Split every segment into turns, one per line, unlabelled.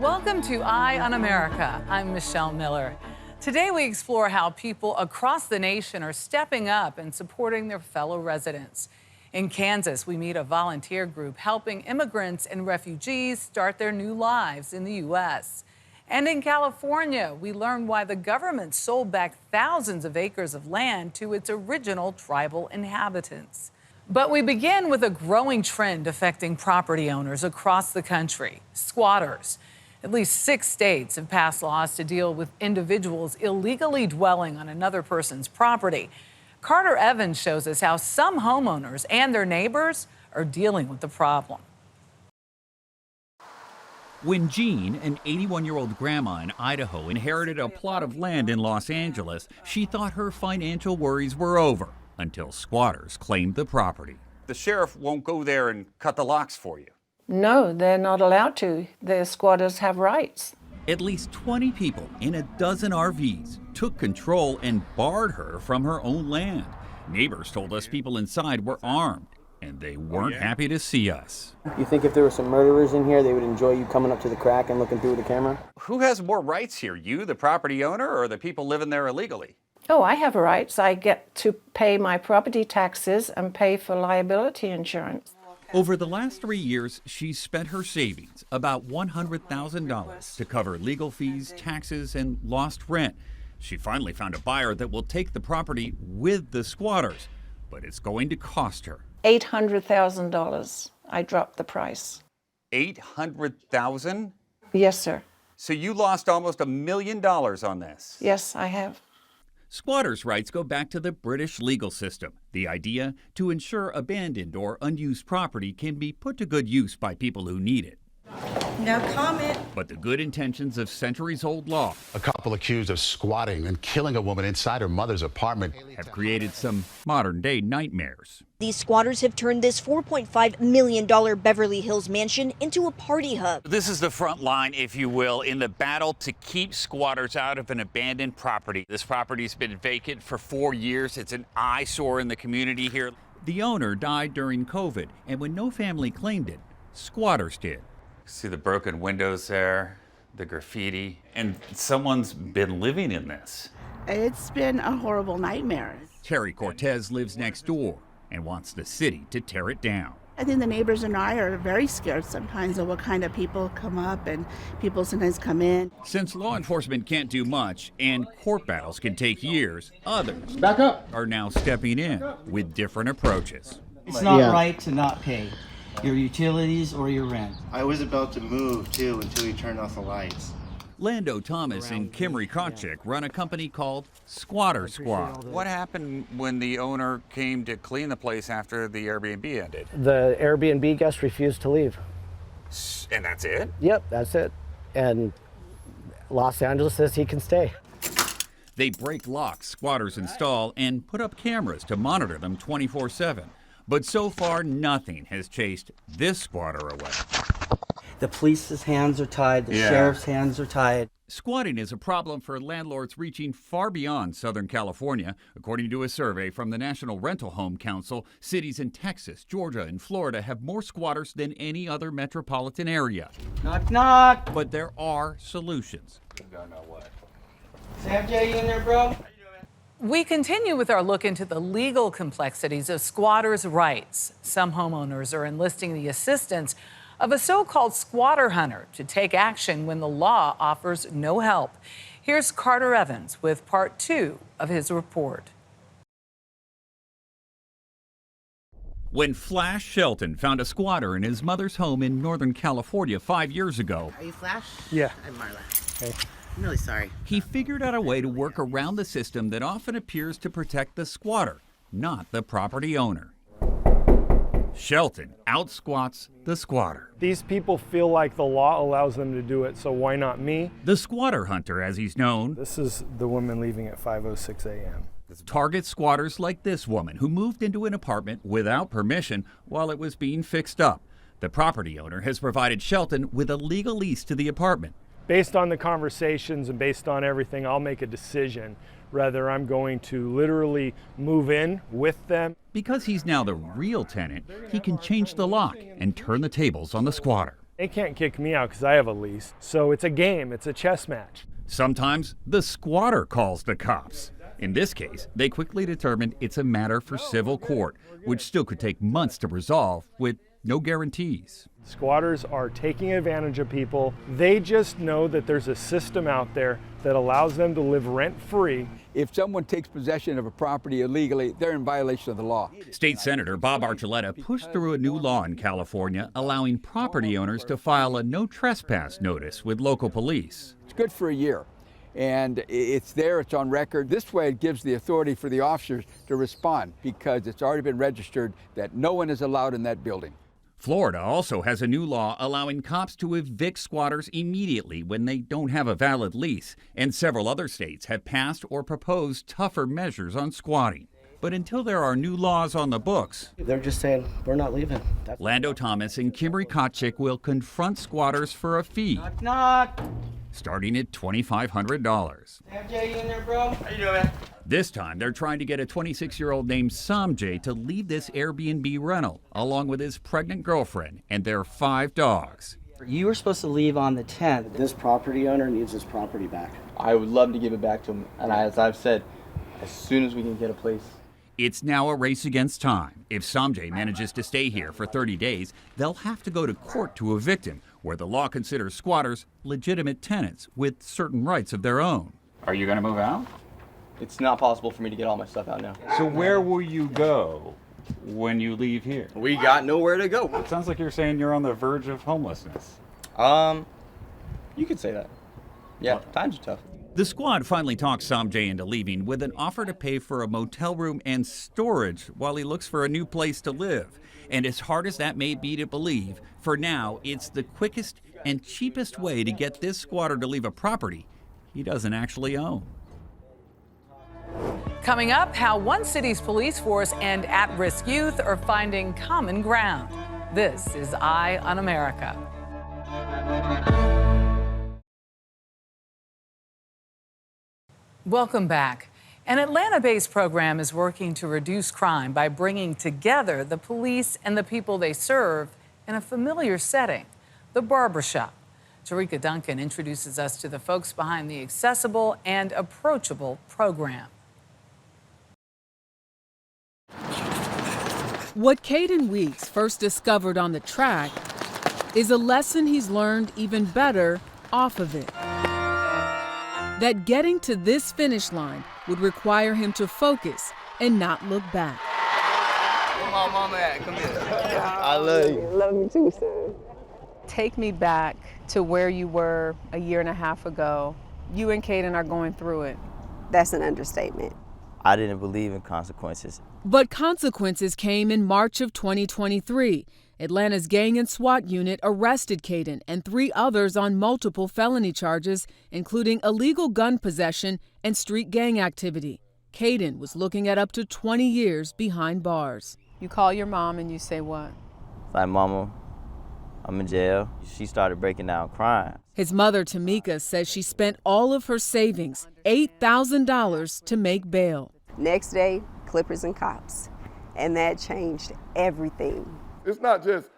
Welcome to Eye on America. I'm Michelle Miller. Today we explore how people across the nation are stepping up and supporting their fellow residents. In Kansas, we meet a volunteer group helping immigrants and refugees start their new lives in the U.S. And in California, we learn why the government sold back thousands of acres of land to its original tribal inhabitants. But we begin with a growing trend affecting property owners across the country: squatters. At least 6 states have passed laws to deal with individuals illegally dwelling on another person's property. Carter Evans shows us how some homeowners and their neighbors are dealing with the problem.
When Jean, an 81-year-old grandma in Idaho, inherited a plot of land in Los Angeles, she thought her financial worries were over until squatters claimed the property.
The sheriff won't go there and cut the locks for you.
No, they're not allowed to. The squatters have rights.
At least 20 people in a dozen RVs took control and barred her from her own land. Neighbors told us people inside were armed, and they weren't happy to see us.
You think if there were some murderers in here, they would enjoy you coming up to the crack and looking through the camera?
Who has more rights here, you, the property owner, or the people living there illegally?
Oh, I have rights. I get to pay my property taxes and pay for liability insurance.
Over the last 3 years, she's spent her savings, about $100,000, to cover legal fees, taxes, and lost rent. She finally found a buyer that will take the property with the squatters, but it's going to cost her
$800,000. I dropped the price.
$800,000?
Yes, sir.
So you lost almost $1 million on this?
Yes, I have.
Squatters' rights go back to the British legal system. The idea to ensure abandoned or unused property can be put to good use by people who need it.
No comment.
But the good intentions of centuries-old law,
A couple accused of squatting and killing a woman inside her mother's apartment,
have created some modern-day nightmares.
These squatters have turned this $4.5 million Beverly Hills mansion into a party hub.
This is the front line, if you will, in the battle to keep squatters out of an abandoned property. This property's been vacant for 4 years. It's an eyesore in the community here.
The owner died during COVID, and when no family claimed it, squatters did.
See the broken windows there, the graffiti, and someone's been living in this.
It's been a horrible nightmare.
Terry Cortez lives next door and wants the city to tear it down.
I think the neighbors and I are very scared sometimes of what kind of people come up, and people sometimes come in.
Since law enforcement can't do much and court battles can take years, others are now stepping in with different approaches.
It's not right to not pay your utilities or your rent.
I was about to move too until he turned off the lights.
Lando Thomas and Kimry Kotchik run a company called Squatter Squad.
What happened when the owner came to clean the place after the Airbnb ended?
The Airbnb guest refused to leave.
And that's it?
Yep, that's it. And Los Angeles says he can stay.
They break locks squatters install and put up cameras to monitor them 24/7. But so far, nothing has chased this squatter away.
The police's hands are tied, the sheriff's hands are tied.
Squatting is a problem for landlords reaching far beyond Southern California. According to a survey from the National Rental Home Council, cities in Texas, Georgia, and Florida have more squatters than any other metropolitan area.
Knock, knock.
But there are solutions.
Sam J, you in there, bro?
We continue with our look into the legal complexities of squatters' rights. Some homeowners are enlisting the assistance of a so-called squatter hunter to take action when the law offers no help. Here's Carter Evans with part 2 of his report.
When Flash Shelton found a squatter in his mother's home in Northern California 5 years ago,
Are you Flash?
Yeah.
I'm Marla. Hey. I'm really sorry.
he figured out a way to work around the system that often appears to protect the squatter, not the property owner. Shelton outsquats the squatter.
These people feel like the law allows them to do it, so why not me?
The squatter hunter, as he's known,
This is the woman leaving at 5:06 a.m.
targets squatters like this woman who moved into an apartment without permission while it was being fixed up. The property owner has provided Shelton with a legal lease to the apartment.
Based on the conversations and based on everything, I'll make a decision whether I'm going to literally move in with them.
Because he's now the real tenant, he can change the lock and turn the tables on the squatter.
They can't kick me out because I have a lease. So it's a game, it's a chess match.
Sometimes the squatter calls the cops. In this case, they quickly determined it's a matter for civil court, which still could take months to resolve with no guarantees.
Squatters are taking advantage of people. They just know that there's a system out there that allows them to live rent-free.
If someone takes possession of a property illegally, they're in violation of the law.
State Senator Bob Archuleta pushed through a new law in California allowing property owners to file a no trespass notice with local police.
It's good for a year, and it's there, it's on record. This way it gives the authority for the officers to respond because it's already been registered that no one is allowed in that building.
Florida also has a new law allowing cops to evict squatters immediately when they don't have a valid lease, and several other states have passed or proposed tougher measures on squatting. But until there are new laws on the books,
They're just saying, we're not leaving.
Lando Thomas and Kimberly Kotchik will confront squatters for a fee,
Knock, knock.
starting at $2,500.
MJ, you in there, bro? How you doing, man?
This time, they're trying to get a 26-year-old named Samjay to leave this Airbnb rental, along with his pregnant girlfriend and their 5 dogs.
You were supposed to leave on the 10th.
This property owner needs his property back.
I would love to give it back to him, and as I've said, as soon as we can get a place.
It's now a race against time. If Samjay manages to stay here for 30 days, they'll have to go to court to evict him, where the law considers squatters legitimate tenants with certain rights of their own.
Are you going to move out?
It's not possible for me to get all my stuff out now.
So where will you go when you leave here?
We got nowhere to go.
It sounds like you're saying you're on the verge of homelessness.
You could say that. Yeah, times are tough.
The squad finally talks Samjay into leaving with an offer to pay for a motel room and storage while he looks for a new place to live. And as hard as that may be to believe, for now, it's the quickest and cheapest way to get this squatter to leave a property he doesn't actually own.
Coming up, how one city's police force and at-risk youth are finding common ground. This is Eye on America. Welcome back. An Atlanta-based program is working to reduce crime by bringing together the police and the people they serve in a familiar setting, the barbershop. Tarika Duncan introduces us to the folks behind the accessible and approachable program.
What Caden Weeks first discovered on the track is a lesson he's learned even better off of it. That getting to this finish line would require him to focus and not look back.
Where my mama at? Come here. I love you.
Love you too, son. Take me back to where you were a year and a half ago. You and Caden are going through it.
That's an understatement.
I didn't believe in consequences.
But consequences came in March of 2023. Atlanta's Gang and SWAT unit arrested Caden and 3 others on multiple felony charges, including illegal gun possession and street gang activity. Caden was looking at up to 20 years behind bars.
You call your mom and you say what?
Like, Mama, I'm in jail. She started breaking down crying.
His mother, Tamika, says she spent all of her savings, $8,000, to make bail.
Next day, Clippers and cops. And that changed everything.
It's not just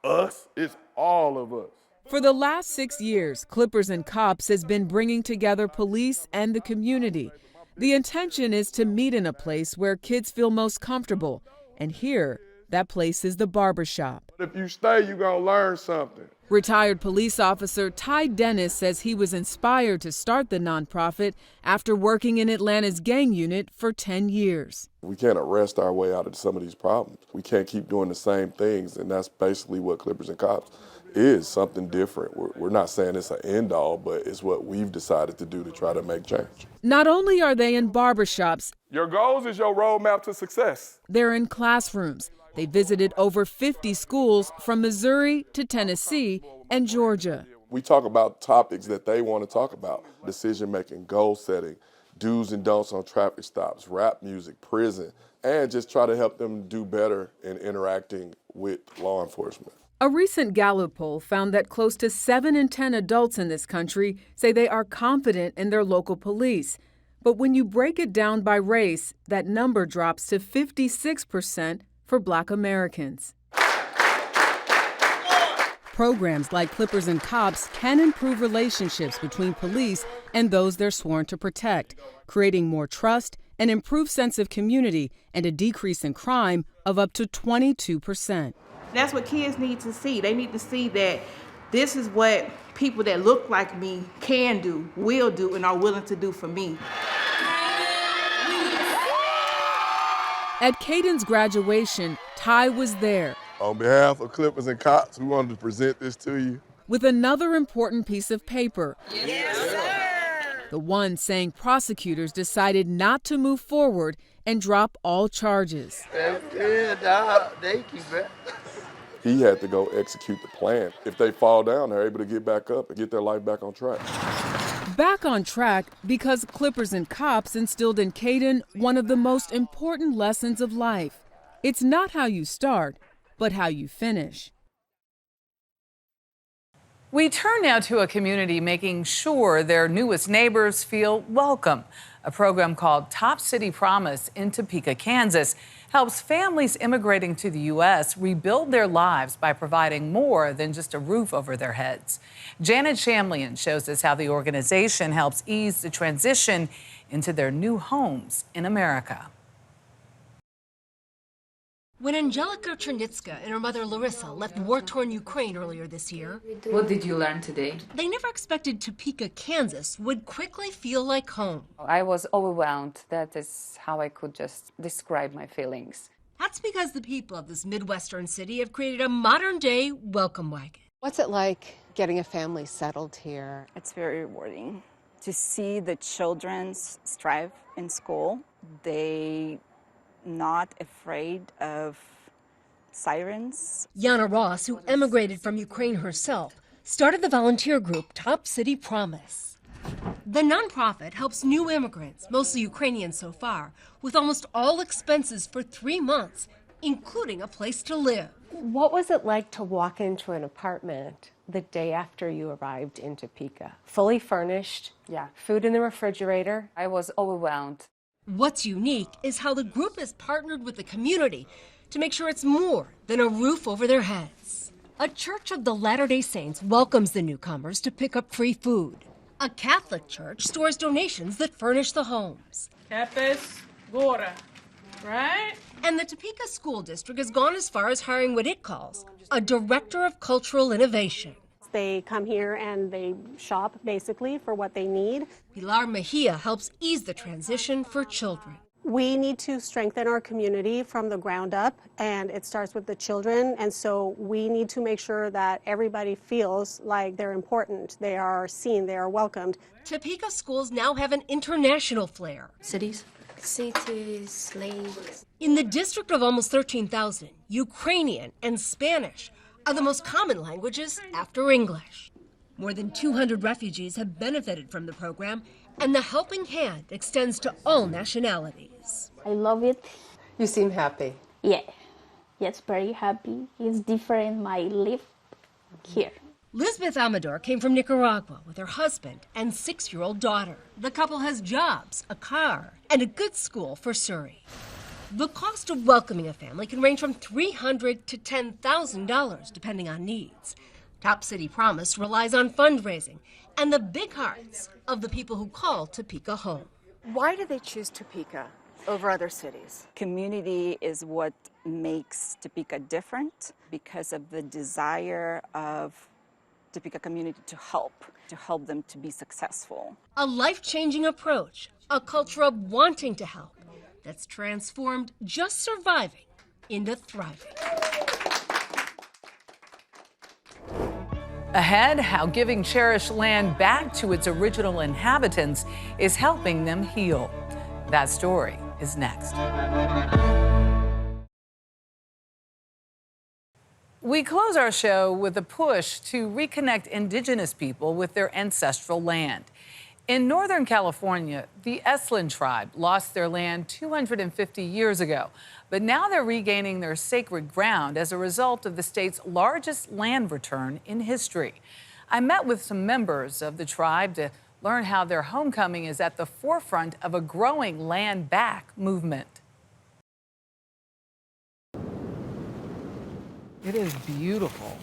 us, it's all of us.
For the last 6 years, Clippers and Cops has been bringing together police and the community. The intention is to meet in a place where kids feel most comfortable. And here, that place is the barbershop.
If you stay, you're going to learn something.
Retired police officer Ty Dennis says he was inspired to start the nonprofit after working in Atlanta's gang unit for 10 years.
We can't arrest our way out of some of these problems. We can't keep doing the same things, and that's basically what Clippers and Cops is, something different. We're not saying it's an end all, but it's what we've decided to do to try to make change.
Not only are they in barbershops,
your goals is your roadmap to success.
They're in classrooms. They visited over 50 schools from Missouri to Tennessee and Georgia.
We talk about topics that they want to talk about: decision-making, goal setting, do's and don'ts on traffic stops, rap music, prison, and just try to help them do better in interacting with law enforcement.
A recent Gallup poll found that close to 7 in 10 adults in this country say they are confident in their local police. But when you break it down by race, that number drops to 56% for Black Americans. Programs like Clippers and Cops can improve relationships between police and those they're sworn to protect, creating more trust, an improved sense of community, and a decrease in crime of up to 22%.
That's what kids need to see. They need to see that this is what people that look like me can do, will do, and are willing to do for me.
At Caden's graduation, Ty was there.
On behalf of Clippers and Cops, we wanted to present this to you.
With another important piece of paper.
Yes, sir.
The one saying prosecutors decided not to move forward and drop all charges.
That's good, dog. Thank you, man.
He had to go execute the plan. If they fall down, they're able to get back up and get their life back on track.
Back on track because Clippers and Cops instilled in Caden one of the most important lessons of life. It's not how you start, but how you finish.
We turn now to a community making sure their newest neighbors feel welcome. A program called Top City Promise in Topeka, Kansas, helps families immigrating to the U.S. rebuild their lives by providing more than just a roof over their heads. Janet Shamlian shows us how the organization helps ease the transition into their new homes in America.
When Angelika Chernitska and her mother Larissa left war-torn Ukraine earlier this year,
what did you learn today?
They never expected Topeka, Kansas would quickly feel like home.
I was overwhelmed. That is how I could just describe my feelings.
That's because the people of this Midwestern city have created a modern-day welcome wagon.
What's it like getting a family settled here?
It's very rewarding to see the children strive in school. They not afraid of sirens.
Yana Ross, who emigrated from Ukraine herself, started the volunteer group Top City Promise. The nonprofit helps new immigrants, mostly Ukrainians so far, with almost all expenses for 3 months, including a place to live.
What was it like to walk into an apartment the day after you arrived in Topeka? Fully furnished, food in the refrigerator.
I was overwhelmed.
What's unique is how the group has partnered with the community to make sure it's more than a roof over their heads. A Church of the Latter-day Saints welcomes the newcomers to pick up free food. A Catholic church stores donations that furnish the homes.
Capes Gora, right?
And the Topeka School District has gone as far as hiring what it calls a Director of Cultural Innovation.
They come here and they shop basically for what they need.
Pilar Mejia helps ease the transition for children.
We need to strengthen our community from the ground up, and it starts with the children. And so we need to make sure that everybody feels like they're important, they are seen, they are welcomed.
Topeka schools now have an international flair.
Cities,
lakes. In the district of almost 13,000, Ukrainian and Spanish are the most common languages after English. More than 200 refugees have benefited from the program, and the helping hand extends to all nationalities.
I love it.
You seem happy.
Yeah, yes, very happy. It's different my life here.
Lisbeth Amador came from Nicaragua with her husband and 6-year-old daughter. The couple has jobs, a car, and a good school for Surrey. The cost of welcoming a family can range from $300 to $10,000, depending on needs. Top City Promise relies on fundraising and the big hearts of the people who call Topeka home.
Why do they choose Topeka over other cities?
Community is what makes Topeka different because of the desire of Topeka community to help them to be successful.
A life-changing approach, a culture of wanting to help, that's transformed just surviving into thriving.
Ahead, how giving cherished land back to its original inhabitants is helping them heal. That story is next. We close our show with a push to reconnect indigenous people with their ancestral land. In Northern California, the Estlin tribe lost their land 250 years ago, but now they're regaining their sacred ground as a result of the state's largest land return in history. I met with some members of the tribe to learn how their homecoming is at the forefront of a growing land back movement. It is beautiful.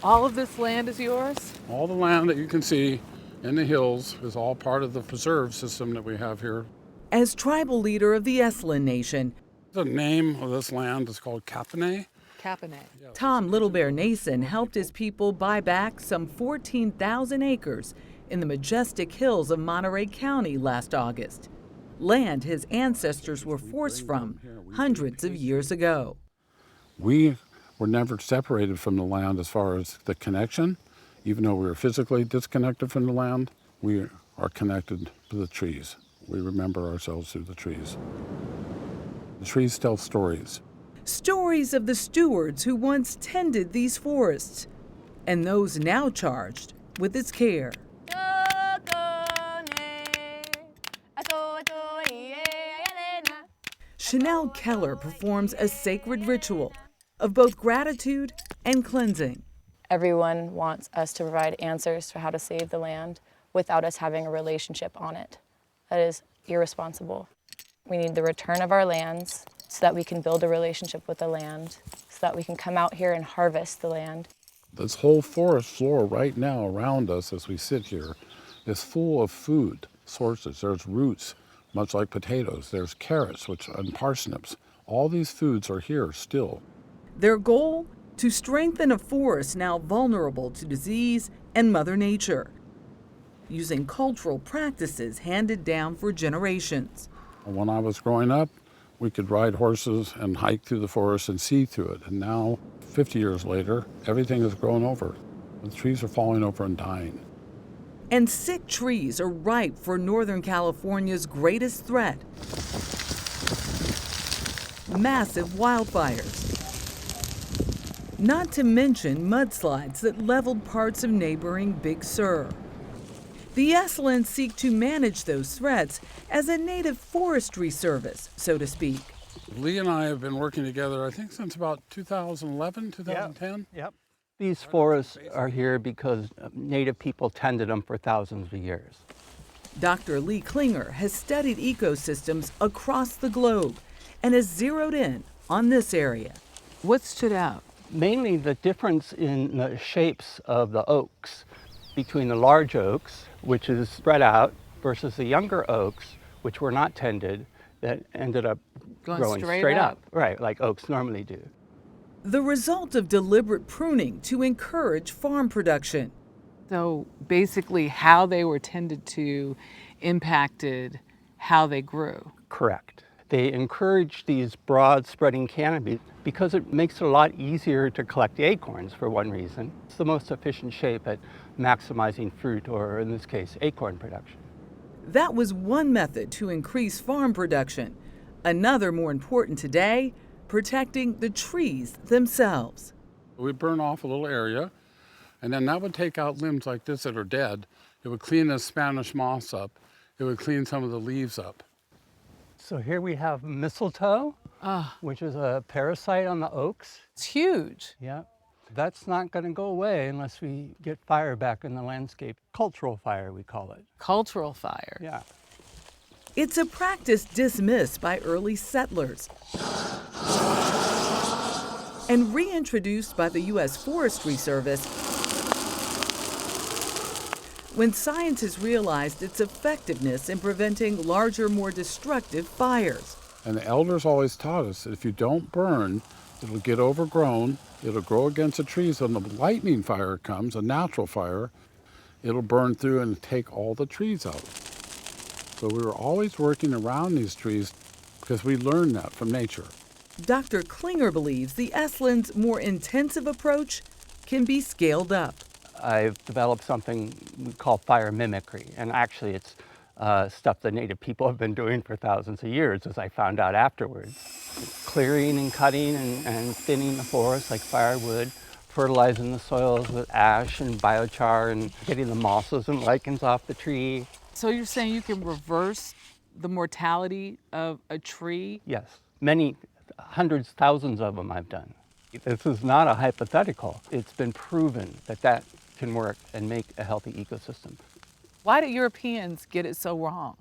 All of this land is yours?
All the land that you can see in the hills is all part of the preserve system that we have here.
As tribal leader of the Esalen Nation,
the name of this land is called Kapane.
Tom Little Bear Nason helped his people buy back some 14,000 acres in the majestic hills of Monterey County last August. Land his ancestors were forced from hundreds of years ago.
We were never separated from the land as far as the connection. Even though we were physically disconnected from the land, we are connected to the trees. We remember ourselves through the trees. The trees tell stories.
Stories of the stewards who once tended these forests and those now charged with its care. Chanel Keller performs a sacred ritual of both gratitude and cleansing.
Everyone wants us to provide answers for how to save the land without us having a relationship on it. That is irresponsible. We need the return of our lands so that we can build a relationship with the land, so that we can come out here and harvest the land.
This whole forest floor right now around us as we sit here is full of food sources. There's roots, much like potatoes. There's carrots and parsnips. All these foods are here still.
Their goal? To strengthen a forest now vulnerable to disease and Mother Nature, using cultural practices handed down for generations.
When I was growing up, we could ride horses and hike through the forest and see through it. And now, 50 years later, everything has grown over. The trees are falling over and dying.
And sick trees are ripe for Northern California's greatest threat: massive wildfires. Not to mention mudslides that leveled parts of neighboring Big Sur. The Esalens seek to manage those threats as a native forestry service, so to speak.
Lee and I have been working together, I think, since about 2011, 2010.
Yep. These forests are here because Native people tended them for thousands of years.
Dr. Lee Klinger has studied ecosystems across the globe and has zeroed in on this area. What stood out?
Mainly the difference in the shapes of the oaks between the large oaks, which is spread out, versus the younger oaks, which were not tended, that ended up growing straight up. Right, like oaks normally do.
The result of deliberate pruning to encourage farm production. So basically how they were tended to impacted how they grew.
Correct. They encourage these broad spreading canopies because it makes it a lot easier to collect the acorns, for one reason. It's the most efficient shape at maximizing fruit, or in this case, acorn production.
That was one method to increase farm production. Another, more important today, protecting the trees themselves.
We burn off a little area, and then that would take out limbs like this that are dead. It would clean the Spanish moss up. It would clean some of the leaves up.
So here we have mistletoe, which is a parasite on the oaks.
It's huge.
Yeah. That's not going to go away unless we get fire back in the landscape. Cultural fire, we call it.
Cultural fire.
Yeah.
It's a practice dismissed by early settlers and reintroduced by the U.S. Forestry Service when scientists realized its effectiveness in preventing larger, more destructive fires.
And the elders always taught us that if you don't burn, it'll get overgrown, it'll grow against the trees. When the lightning fire comes, a natural fire, it'll burn through and take all the trees out. So we were always working around these trees because we learned that from nature.
Dr. Klinger believes the Esalen's more intensive approach can be scaled up.
I've developed something we call fire mimicry, and actually it's stuff that Native people have been doing for thousands of years, as I found out afterwards. Clearing and cutting and thinning the forest like firewood, fertilizing the soils with ash and biochar, and getting the mosses and lichens off the tree.
So you're saying you can reverse the mortality of a tree?
Yes, many hundreds, thousands of them I've done. This is not a hypothetical. It's been proven that that can work and make a healthy ecosystem.
Why do Europeans get it so wrong?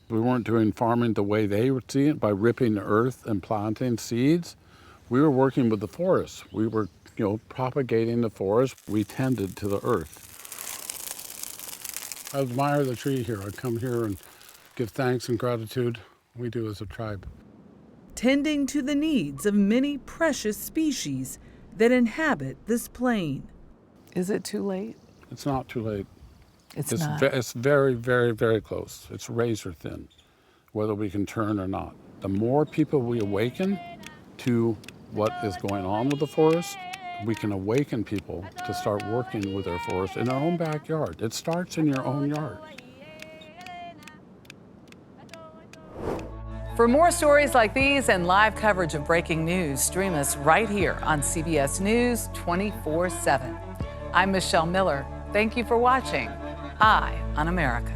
We weren't doing farming the way they would see it by ripping the earth and planting seeds. We were working with the forest. We were, propagating the forest. We tended to the earth. I admire the tree here. I come here and give thanks and gratitude. We do as a tribe.
Tending to the needs of many precious species that inhabit this plain.
Is it too late?
It's not too late.
It's not.
It's very, very, very close. It's razor thin, whether we can turn or not. The more people we awaken to what is going on with the forest, we can awaken people to start working with their forest in their own backyard. It starts in your own yard.
For more stories like these and live coverage of breaking news, stream us right here on CBS News 24/7. I'm Michelle Miller. Thank you for watching Eye on America.